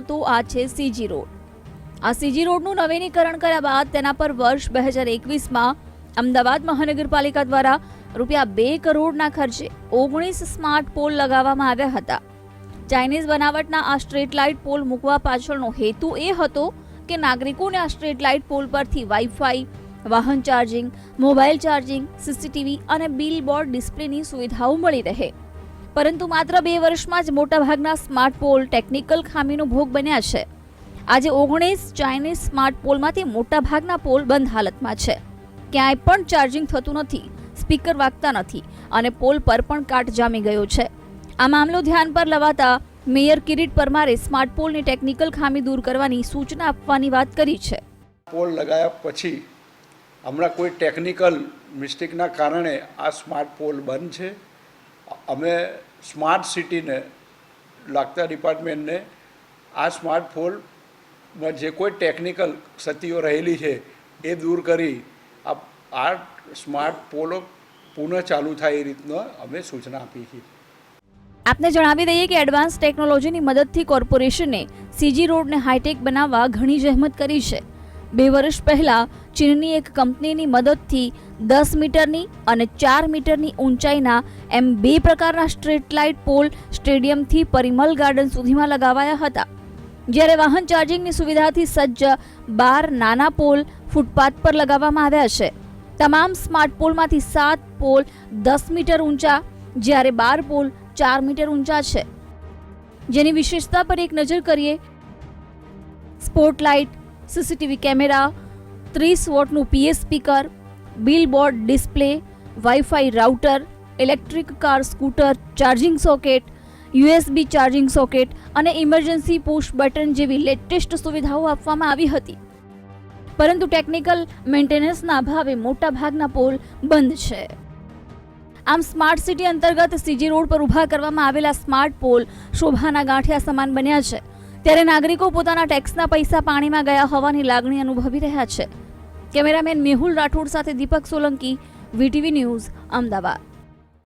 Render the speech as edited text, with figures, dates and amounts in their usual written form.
તો આ છે સીજી રોડ. આ સીજી રોડનું નવીનીકરણ કર્યા બાદ તેના પર વર્ષ 2021માં અમદાવાદ મહાનગરપાલિકા દ્વારા ₹2 કરોડના ખર્ચે 19 સ્માર્ટ પોલ લગાવવામાં આવ્યા હતા. ચાઇનીઝ બનાવટના આ સ્ટ્રીટ લાઇટ પોલ મૂકવા પાછળનો હેતુ એ હતો કે નાગરિકોને આ સ્ટ્રીટ લાઇટ પોલ પરથી વાઈફાઈ, વાહન ચાર્જિંગ, મોબાઈલ ચાર્જિંગ, સીસીટીવી અને બિલબોર્ડ ડિસ્પ્લેની સુવિધાઓ મળી રહે. પરંતુ માત્ર 2 વર્ષમાં જ મોટાભાગના સ્માર્ટ પોલ ટેકનિકલ ખામીનો ભોગ બન્યા છે. આજે 19 ચાઇનીઝ સ્માર્ટ પોલમાંથી મોટાભાગના પોલ બંધ હાલતમાં છે. ક્યાંય પણ ચાર્જિંગ થતું નથી, સ્પીકર વાગતા નથી અને પોલ પર પણ કાટ જામી ગયો છે. આ મામલો ધ્યાન પર લવાતા મેયર કિરીટ પરમારે સ્માર્ટ પોલની ટેકનિકલ ખામી દૂર કરવાની સૂચના આપવાની વાત કરી છે. પોલ લગાવ્યા પછી હમણાં કોઈ ટેકનિકલ મિસ્ટેકના કારણે આ સ્માર્ટ પોલ બંધ છે. અમે સ્માર્ટ સિટીને લાગતા ડિપાર્ટમેન્ટને આ સ્માર્ટ પોલમાં જે કોઈ ટેકનિકલ ક્ષતિઓ રહેલી છે એ દૂર કરી આ સ્માર્ટ પોલો પુનઃ ચાલુ થાય એ રીતનો અમે સૂચના આપી છે. આપને જણાવી દઈએ કે એડવાન્સ ટેકનોલોજીની મદદથી કોર્પોરેશને સીજી રોડને હાઈટેક બનાવવા ઘણી જહેમત કરી છે. 2 વર્ષ પહેલા ચીનની એક કંપનીની મદદથી 10 મીટરની અને 4 મીટરની ઊંચાઈના એમ 2 પ્રકારના સ્ટ્રીટ લાઇટ પોલ સ્ટેડિયમથી પરિમલ ગાર્ડન સુધીમાં લગાવાયા હતા. જ્યારે વાહન ચાર્જિંગની સુવિધાથી સજ્જ 12 નાના પોલ ફૂટપાથ પર લગાવવામાં આવ્યા છે. તમામ સ્માર્ટ પોલમાંથી 7 પોલ 10 મીટર ઊંચા જ્યારે 12 પોલ 4 મીટર ઊંચા છે. જેની વિશેષતા પર એક નજર કરીએ. સ્પોટલાઇટ, સીસીટીવી કેમેરા, 30 વોટનું PS speaker, billboard display, wifi router, electric car scooter charging socket, USB charging socket અને ઇમરજન્સી પુશ બટન જેવી લેટેસ્ટ સુવિધાઓ આપવામાં આવી હતી. પરંતુ ટેકનિકલ મેન્ટેનન્સના અભાવે મોટાભાગના પોલ બંધ છે. આમ સ્માર્ટ સિટી અંતર્ગત સીજી રોડ પર ઊભા કરવામાં આવેલા સ્માર્ટ પોલ શોભાના ગાંઠિયા સમાન બન્યા છે. ત્યારે નાગરિકો પોતાના ટેક્સના પૈસા પાણીમાં ગયા હોવાની લાગણી અનુભવી રહ્યા છે. કેમેરામેન મેહુલ રાઠોડ સાથે દીપક સોલંકી, વીટીવી ન્યૂઝ, અમદાવાદ.